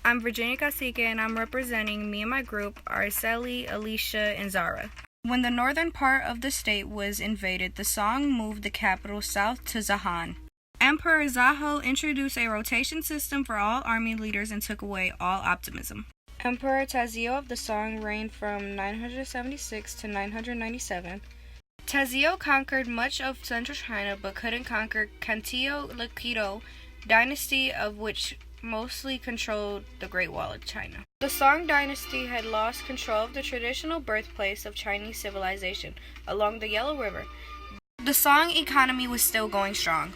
I'm Virginia Casique, and I'm representing me and my group, Araceli, Alicia, and Zara. When the northern part of the state was invaded, the song moved the capital south to Zahan. Emperor Zaho introduced a rotation system for all army leaders and took away all optimism. Emperor Tazio of the song reigned from 976 to 997. Tazio conquered much of central China but couldn't conquer Cantillo Liquido Dynasty, of which mostly controlled the Great Wall of China. The Song Dynasty had lost control of the traditional birthplace of Chinese civilization along the Yellow River. The Song economy was still going strong.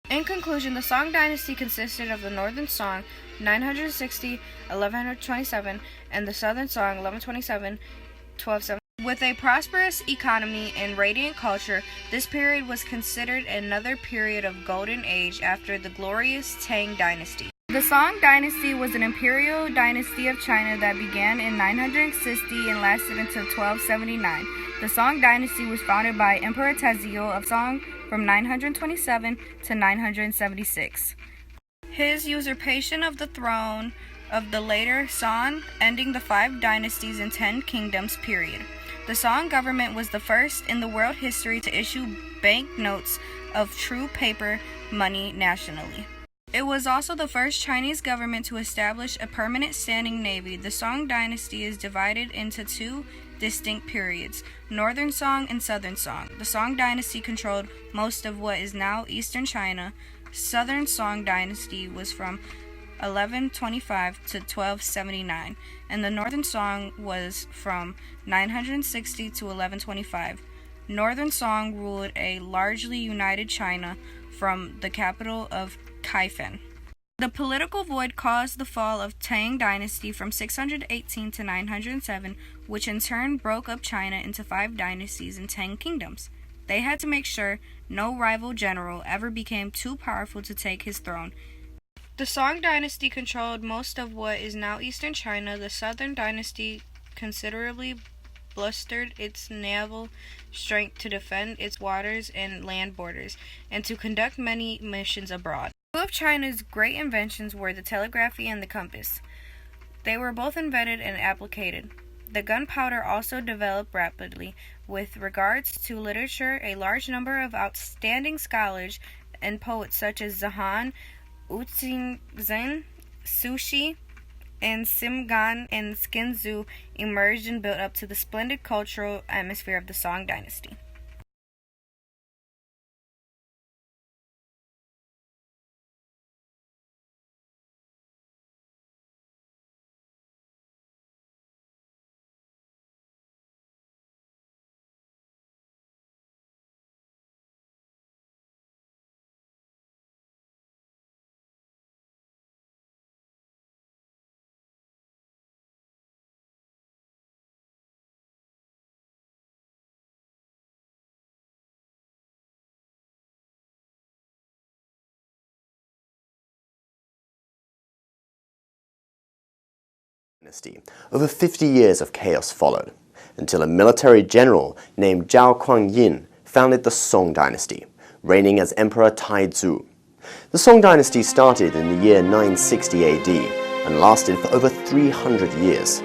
In conclusion, the Song Dynasty consisted of the Northern Song 960-1127 and the Southern Song 1127-1270. With a prosperous economy and radiant culture, this period was considered another period of golden age after the glorious Tang Dynasty. The Song Dynasty was an imperial dynasty of China that began in 960 and lasted until 1279. The Song Dynasty was founded by Emperor Tazio of Song from 927 to 976. His usurpation of the throne of the later Song, ending the 5 dynasties and 10 kingdoms period. The Song government was the first in the world history to issue banknotes of true paper money nationally. It was also the first Chinese government to establish a permanent standing navy. The Song Dynasty is divided into 2 distinct periods, Northern Song and Southern Song. The Song Dynasty controlled most of what is now eastern China. Southern Song Dynasty was from 1125 to 1279, and the Northern Song was from 960 to 1125. Northern Song ruled a largely united China from the capital of Kaifeng. The political void caused the fall of Tang Dynasty from 618 to 907, which in turn broke up China into 5 dynasties and 10 kingdoms. They had to make sure no rival general ever became too powerful to take his throne. The Song Dynasty controlled most of what is now eastern China. The Southern Dynasty considerably bolstered its naval strength to defend its waters and land borders, and to conduct many missions abroad. Two of China's great inventions were the telegraphy and the compass. They were both invented and applied. The gunpowder also developed rapidly. With regards to literature, a large number of outstanding scholars and poets such as Zahan, Uxingzhen, Sushi, and Simgan and Skinzu emerged and built up to the splendid cultural atmosphere of the Song Dynasty. Dynasty. Over 50 years of chaos followed, until a military general named Zhao Kuangyin founded the Song Dynasty, reigning as Emperor Taizu. The Song Dynasty started in the year 960 AD and lasted for over 300 years.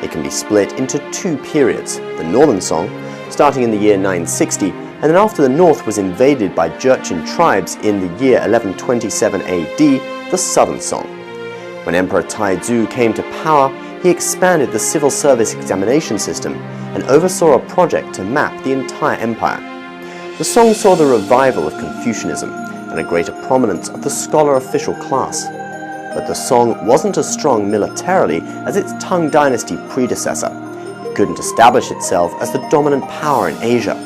It can be split into 2 periods, the Northern Song, starting in the year 960, and then after the north was invaded by Jurchen tribes in the year 1127 AD, the Southern Song. When Emperor Taizu came to power, he expanded the civil service examination system and oversaw a project to map the entire empire. The Song saw the revival of Confucianism and a greater prominence of the scholar official class. But the Song wasn't as strong militarily as its Tang Dynasty predecessor. It couldn't establish itself as the dominant power in Asia.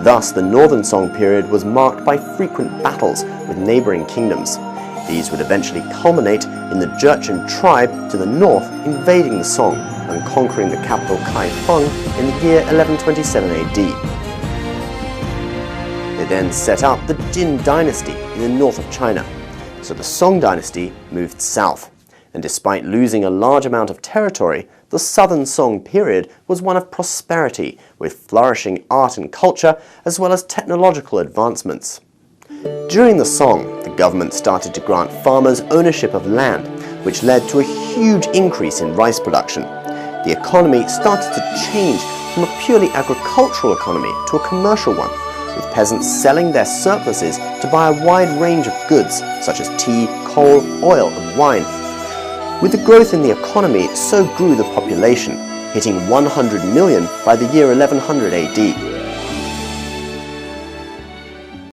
Thus, the Northern Song period was marked by frequent battles with neighboring kingdoms. These would eventually culminate in the Jurchen tribe to the north invading the Song and conquering the capital Kaifeng in the year 1127 AD. They then set up the Jin Dynasty in the north of China. So the Song Dynasty moved south, and despite losing a large amount of territory, the Southern Song period was one of prosperity, with flourishing art and culture as well as technological advancements. During the Song, the government started to grant farmers ownership of land, which led to a huge increase in rice production. The economy started to change from a purely agricultural economy to a commercial one, with peasants selling their surpluses to buy a wide range of goods such as tea, coal, oil, and wine. With the growth in the economy, so grew the population, hitting 100 million by the year 1100 AD.